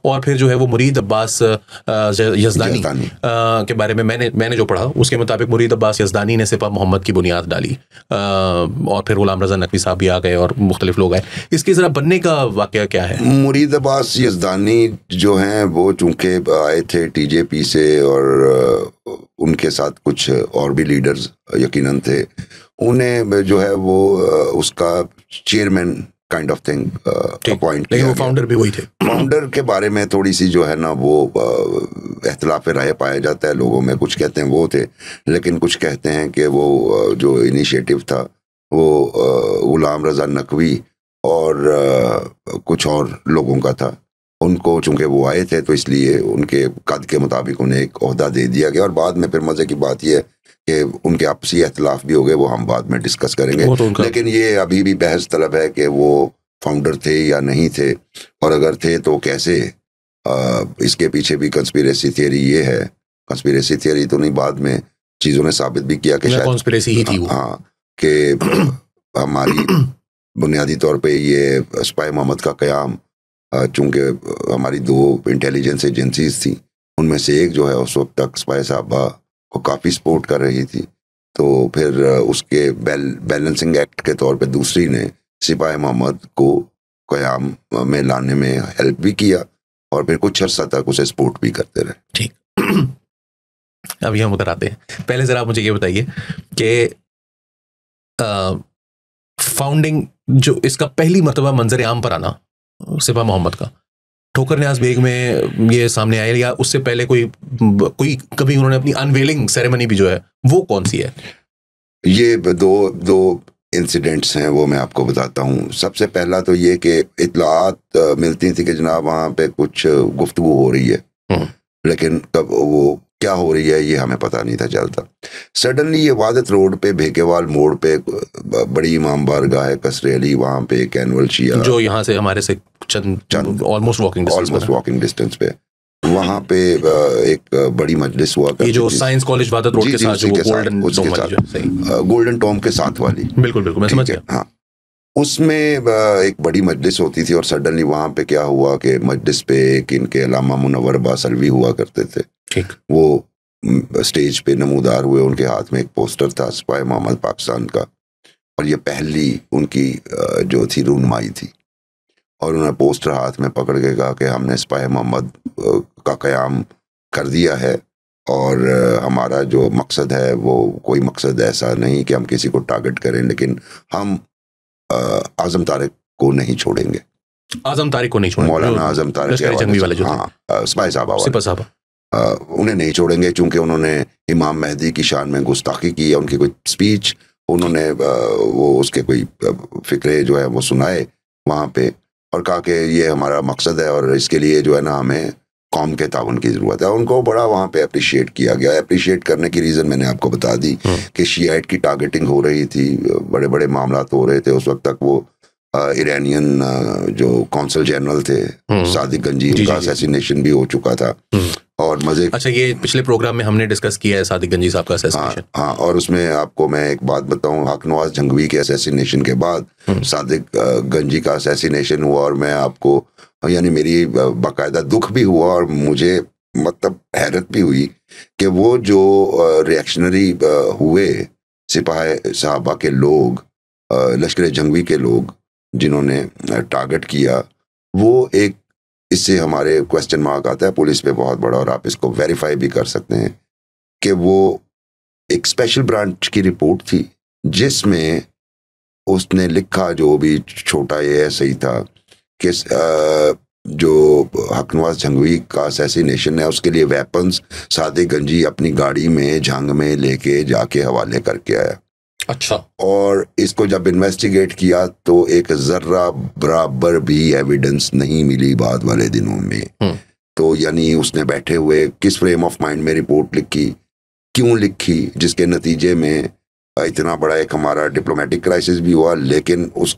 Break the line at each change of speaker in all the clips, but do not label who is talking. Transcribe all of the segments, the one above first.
और फिर जो है वो मुरीद अब्बास यज़दानी के बारे में मैंने जो पढ़ा उसके मुताबिक मुरीद अब्बास यज़दानी ने सिपा मोहम्मद की बुनियाद डाली और फिर गुलाम रज़ा नकवी साहब भी आ गए और मुख्तलिफ लोग आए। इसकी ज़रा बनने का वाक़या क्या है?
मुरीद अब्बास यज़दानी जो हैं वो चूँकि आए थे TJP से और उनके साथ कुछ और भी लीडर्स यकीनन थे, उन्हें जो है वो उसका chairman kind of thing appoint किया।
वो फाउंडर भी वही थे।
फाउंडर के बारे में थोड़ी सी जो है ना वो इख्तिलाफ राय पाया जाता है लोगों में। कुछ कहते हैं वो थे, लेकिन कुछ कहते हैं कि वो जो इनिशिएटिव था वो गुलाम रज़ा नकवी और कुछ और लोगों का था। उनको चूंकि वो आए थे तो इसलिए उनके कद के मुताबिक उन्हें एक ओहदा दे दिया गया। और बाद में फिर मज़े की बात यह है कि उनके आपसी इख्तिलाफ भी हो गए, वो हम बाद में डिस्कस करेंगे। लेकिन ये अभी भी बहस तलब है कि वो फाउंडर थे या नहीं थे, और अगर थे तो कैसे। इसके पीछे भी कंस्पिरेसी थियरी ये है, कंस्पिरेसी थियरी तो नहीं, बाद में चीज़ों ने साबित भी किया कि शायद
कंस्पिरेसी ही थी वो।
हाँ, कि हमारी बुनियादी तौर पे ये स्पाई मोहम्मद का क़याम, चूँकि हमारी 2 इंटेलिजेंस एजेंसीज थी, उनमें से एक जो है उस वक्त तक स्पाई साहबा को काफ़ी सपोर्ट कर रही थी, तो फिर उसके बैलेंसिंग एक्ट के तौर पे दूसरी ने सिपाही मोहम्मद को क़याम में लाने में हेल्प भी किया और फिर कुछ अर्सा तक उसे सपोर्ट भी करते रहे।
ठीक, अभी हम उधर आते हैं। पहले ज़रा आप मुझे ये बताइए कि फाउंडिंग जो इसका पहली मर्तबा मंजर आम पर आना सिपा मोहम्मद का ठोकर न्याज़ बेग में ये सामने आया, या उससे पहले कोई कभी उन्होंने अपनी अनवेलिंग सेरेमनी भी जो है वो कौन सी है?
ये दो इंसिडेंट्स हैं, वो मैं आपको बताता हूँ। सबसे पहला तो ये कि इत्तलात मिलती थी कि जनाब वहाँ पे कुछ गुफ्तगू हो रही है, लेकिन कब वो क्या हो रही है ये हमें पता नहीं था चलता। सडनली ये वादत रोड पे भेकेवाल मोड़ पे बड़ी इमाम बारगाह है कसरेली, वहाँ पे एक एनुअल शिया
जो यहाँ से हमारे से चंद ऑलमोस्ट
वॉकिंग डिस्टेंस पे, वहाँ पे एक बड़ी मजलिस हुआ करती,
जो साइंस कॉलेज वादत रोड के साथ जो
गोल्डन टॉम के साथ वाली।
बिल्कुल मैं समझ गया।
हाँ, उसमें एक बड़ी मजलिस होती थी और सडनली वहाँ पे क्या हुआ कि मजलिस पे एक इनके अल्लामा मुनव्वर बासलवी हुआ करते थे।
ठीक,
वो स्टेज पे नमूदार हुए, उनके हाथ में एक पोस्टर था स्पाई मोहम्मद पाकिस्तान का, और ये पहली उनकी जो थी रूनुमाई थी, और उन्होंने पोस्टर हाथ में पकड़ के कहा कि हमने स्पाई मोहम्मद का क़याम कर दिया है और हमारा जो मकसद है वो कोई मकसद ऐसा नहीं कि हम किसी को टारगेट करें, लेकिन हम आज़म तारिक को नहीं छोड़ेंगे।
आज़म तारिक को नहीं छोड़ेंगे,
मौलाना आज़म तारिक
जंगवी वाले जो
हाँ स्पाई साहब उन्हें नहीं छोड़ेंगे, चूंकि उन्होंने इमाम मेहदी की शान में गुस्ताखी की है। उनकी कोई स्पीच उन्होंने वो उसके कोई फिक्रे जो है वो सुनाए वहाँ पे, और कहा कि ये हमारा मकसद है और इसके लिए जो है ना हमें कौम के ताउन की ज़रूरत है। उनको बड़ा वहाँ पे अप्रिशिएट किया गया। अप्रिशिएट करने की रीज़न मैंने आपको बता दी कि शियाइट की टारगेटिंग हो रही थी, बड़े बड़े मामला हो रहे थे उस वक्त तक। वो ईरानियन जो कौंसल जनरल थे सादिक गंजी, उनका असैसिनेशन भी हो चुका था। और मजे,
अच्छा, ये पिछले प्रोग्राम में हमने डिस्कस किया है सादिक गंजी साहब का असैसिनेशन।
हाँ, और उसमें आपको मैं एक बात बताऊं, हक नवाज जंगवी के असैसिनेशन के बाद सादिक गंजी का असैसिनेशन हुआ, और मैं आपको यानी मेरी बाकायदा दुख भी हुआ और मुझे मतलब हैरत भी हुई कि वो जो रिएक्शनरी हुए सिपाही साहबा के लोग, लश्कर जंगवी के लोग जिन्होंने टारगेट किया, वो एक, इससे हमारे क्वेश्चन मार्क आता है पुलिस पे बहुत बड़ा, और आप इसको वेरीफाई भी कर सकते हैं कि वो एक स्पेशल ब्रांच की रिपोर्ट थी जिसमें उसने लिखा, जो भी छोटा ये ऐसे ही था, कि जो हक नवाज जंगवी का असैसिनेशन है उसके लिए वेपन्स सादिक गंजी अपनी गाड़ी में जंग में लेके जाके हवाले करके आया।
अच्छा,
और इसको जब इन्वेस्टिगेट किया तो एक जर्रा बराबर भी एविडेंस नहीं मिली बाद वाले दिनों में। तो यानी उसने बैठे हुए किस फ्रेम ऑफ माइंड में रिपोर्ट लिखी, क्यों लिखी, जिसके नतीजे में इतना बड़ा एक हमारा डिप्लोमेटिक क्राइसिस भी हुआ, लेकिन उस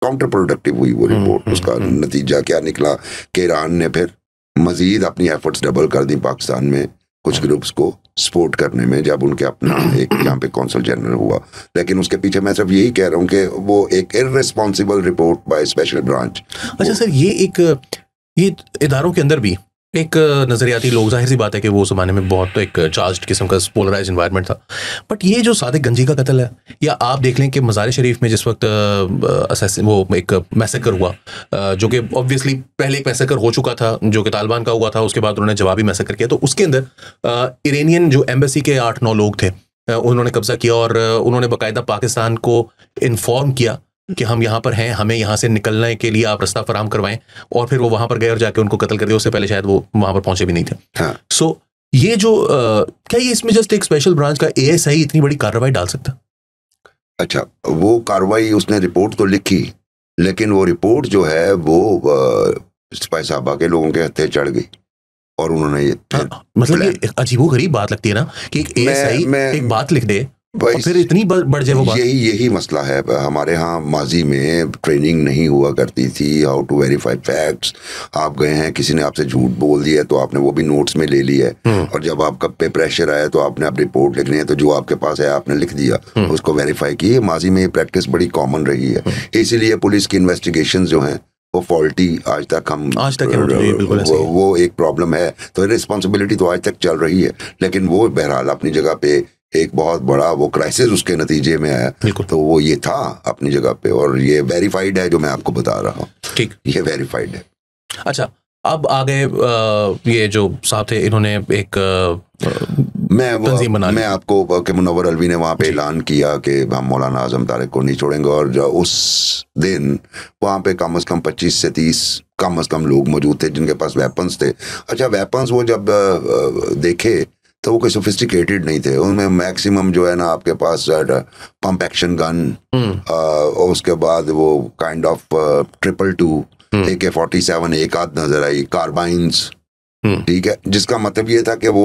काउंटर प्रोडक्टिव हुई वो रिपोर्ट। उसका नतीजा क्या निकला कि ईरान ने फिर मजीद अपनी एफर्ट्स डबल कर दी पाकिस्तान में कुछ ग्रुप्स को सपोर्ट करने में, जब उनके अपना एक यहाँ पे कौंसल जनरल हुआ। लेकिन उसके पीछे मैं सिर्फ यही कह रहा हूँ कि वो एक irresponsible report by special branch.
अच्छा सर, ये एक ये इदारों के अंदर भी एक नज़रियाती लोग, जाहिर सी बात है कि वो ज़माने में बहुत एक चार्ज्ड किस्म का पोलराइज इन्वायरमेंट था, बट ये जो सादिक गंजी का कत्ल है, या आप देख लें कि मज़ार शरीफ में जिस वक्त वो एक मैसेकर हुआ, जो कि ऑब्वियसली पहले एक मैसेकर हो चुका था जो कि तालिबान का हुआ था, उसके बाद उन्होंने जवाबी मैसेकर किया, तो उसके अंदर इरानियन जो एम्बेसी के 8-9 लोग थे उन्होंने कब्जा किया और उन्होंने बाकायदा पाकिस्तान को इन्फॉर्म किया कि हम यहाँ पर हैं, हमें यहाँ से निकलने के लिए आप रास्ता फराम करवाएं, और फिर वो वहां पर गए और जाके उनको कत्ल कर दिया। उससे पहले शायद वो वहां पर पहुंचे भी नहीं थे।
हाँ।
सो ये जो क्या ये इसमें जस्ट एक स्पेशल ब्रांच का ASI इतनी बड़ी कार्रवाई डाल सकता?
अच्छा, वो कार्रवाई उसने रिपोर्ट तो लिखी, लेकिन वो रिपोर्ट जो है वो सिपाही साहबा के लोगों के हत्थे चढ़ गई और उन्होंने ये
मतलब ये अजीबोगरीब बात लगती है ना कि एक ASI एक बात लिख दे और फिर इतनी बढ़ जाए वो बात।
यही मसला है। हमारे यहाँ माजी में ट्रेनिंग नहीं हुआ करती थी, हाउ टू वेरीफाई फैक्ट्स। आप गए हैं, किसी ने आपसे झूठ बोल दिया तो आपने वो भी नोट्स में ले लिया है, और जब आपका पे प्रेशर आया तो आपने अब रिपोर्ट लिखनी है, तो जो आपके पास है आपने लिख दिया, उसको वेरीफाई किए। माजी में ये प्रैक्टिस बड़ी कॉमन रही है, इसीलिए पुलिस की इन्वेस्टिगेशन जो है वो फॉल्टी आज तक वो एक प्रॉब्लम है। तो रिस्पॉन्सिबिलिटी तो आज तक चल रही है, लेकिन वो बहरहाल अपनी जगह पे एक बहुत बड़ा वो क्राइसिस उसके नतीजे में आया, तो वो ये था अपनी जगह पे, और ये वेरीफाइड है जो मैं आपको बता रहा हूँ।
ठीक,
ये वेरीफाइड है।
अच्छा, अब आ गए ये जो साहब थे, इन्होंने एक
मैं आपको कि मुनव्वर अलवी ने वहाँ पे ऐलान किया कि हम मौलाना आजम तारिक को नहीं छोड़ेंगे, और जो उस दिन वहाँ पे कम से कम 25 से 30 कम से कम लोग मौजूद थे जिनके पास वेपन्स थे। अच्छा, वेपन्स वो जब देखे तो वो कोई सोफिस्टिकेटेड नहीं थे, उनमें मैक्सिमम जो है ना आपके पास पंप एक्शन गन, और उसके बाद वो काइंड ऑफ 222 AK-47 एक आध नजर आई, कार्बाइन्स, ठीक है, जिसका मतलब ये था कि वो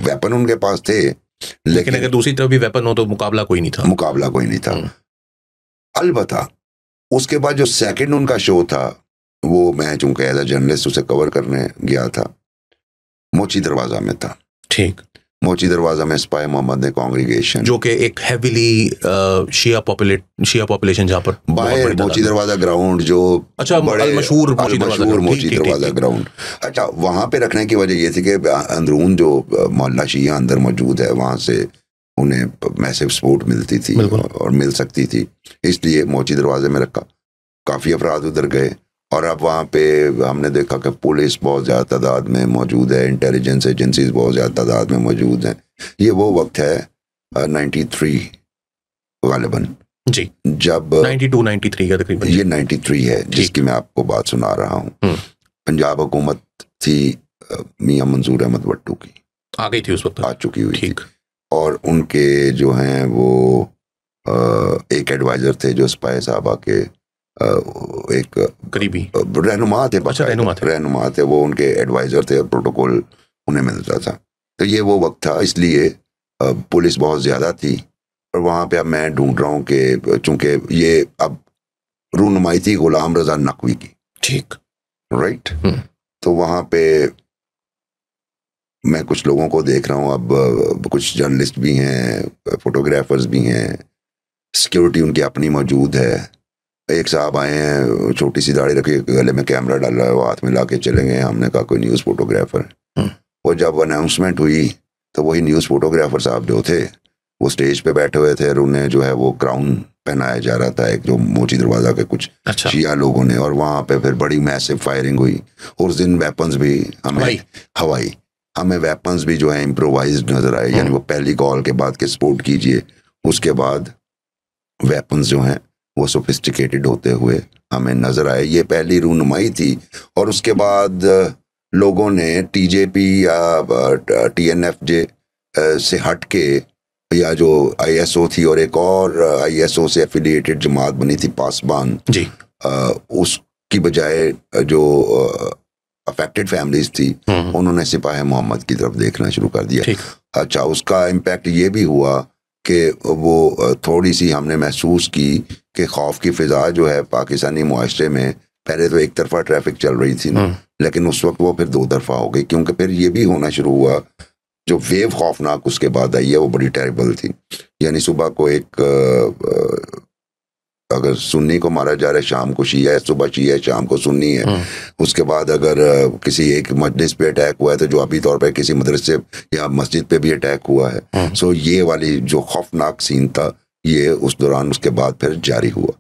वेपन उनके पास थे,
लेकिन अगर दूसरी तरफ भी वेपन हो तो मुकाबला कोई नहीं था।
अलबत्ता उसके बाद जो सेकंड उनका शो था, वो मैं चूंकि एज अ जर्नलिस्ट उसे कवर करने गया था, मोची दरवाजा में था।
ठीक,
मोची दरवाजा में सिपाही मोहम्मद ने कांग्रीगेशन,
जो कि एक हेवीली शिया पॉपुलेशन, जहाँ पर
बाहर मोची दरवाजा ग्राउंड, जो
अच्छा मशहूर
मोची दरवाजा ग्राउंड, अच्छा, वहां पे रखने की वजह ये थी कि अंदरून जो मोहल्ला शिया अंदर मौजूद है, वहां से उन्हें मैसिव सपोर्ट मिलती थी और मिल सकती थी, इसलिए मोची दरवाजे में रखा। काफी अफराद उधर गए, और अब वहाँ पे हमने देखा कि पुलिस बहुत ज़्यादा तादाद में मौजूद है, इंटेलिजेंस एजेंसीज बहुत ज़्यादा तादाद में मौजूद हैं। ये वो वक्त है 93 गालिबन
जी,
जब
92-93 का तकरीबन,
ये 93 है जिसकी मैं आपको बात सुना रहा हूँ। पंजाब हुकूमत थी मियां मंजूर अहमद भट्टू की,
आ गई थी उस वक्त,
आ चुकी हुई थी, और उनके जो हैं वो एक एडवाइजर थे जो सिपाही साहबा के एक
करीबी
रहनुमा थे।
अच्छा,
रहनुमा थे, वो उनके एडवाइजर थे, प्रोटोकॉल उन्हें मिलता था। तो ये वो वक्त था, इसलिए पुलिस बहुत ज्यादा थी, और वहाँ पे अब मैं ढूंढ रहा हूँ कि चूंकि ये अब रूनुमाई थी गुलाम रजा नकवी की,
ठीक,
राइट, तो वहाँ पे मैं कुछ लोगों को देख रहा हूँ, अब कुछ जर्नलिस्ट भी हैं, फोटोग्राफर्स भी हैं, सिक्योरिटी उनकी अपनी मौजूद है। एक साहब आए हैं, छोटी सी दाढ़ी रखी, गले में कैमरा डाला है, वो हाथ में ला के चले गए। हमने कहा कोई न्यूज़ फोटोग्राफर, और जब अनाउंसमेंट हुई तो वही न्यूज़ फोटोग्राफर साहब जो थे वो स्टेज पे बैठे हुए थे, और उन्हें जो है वो क्राउन पहनाया जा रहा था, एक जो मोची दरवाजा के कुछ शिया लोगों ने, और वहाँ पे फिर बड़ी मैसिव फायरिंग हुई। और उस दिन वेपन्स भी हमें वेपन्स भी जो है इम्प्रोवाइज्ड नजर आए, यानी वो पहली कॉल के बाद के सपोर्ट कीजिए, उसके बाद वेपन्स जो हैं वो सोफिस्टिकेटेड होते हुए हमें नजर आए। ये पहली रूनुमाई थी, और उसके बाद लोगों ने TJP या TNFJ से हट के, या जो ISO थी और एक और ISO से एफिलिएटेड जमात बनी थी पासबान
जी,
उसकी बजाय जो अफेक्टेड फैमिलीज थी उन्होंने सिपाही मोहम्मद की तरफ देखना शुरू कर दिया। अच्छा, उसका इम्पैक्ट ये भी हुआ कि वो थोड़ी सी हमने महसूस की कि खौफ की फिजा जो है पाकिस्तानी मुआशरे में, पहले तो एक तरफा ट्रैफिक चल रही थी ना, लेकिन उस वक्त वो फिर दो तरफा हो गई, क्योंकि फिर ये भी होना शुरू हुआ, जो वेव खौफनाक उसके बाद आई है वो बड़ी टेरिबल थी। यानी सुबह को एक अगर सुन्नी को मारा जा रहा है, शाम को शिया है, सुबह शिया है, शाम को सुन्नी है। उसके बाद अगर किसी एक मजलिस पे अटैक हुआ है तो जो अभी तौर पर किसी मदरसे या मस्जिद पे भी अटैक हुआ है। सो ये वाली जो खौफनाक सीन था ये उस दौरान उसके बाद फिर जारी हुआ।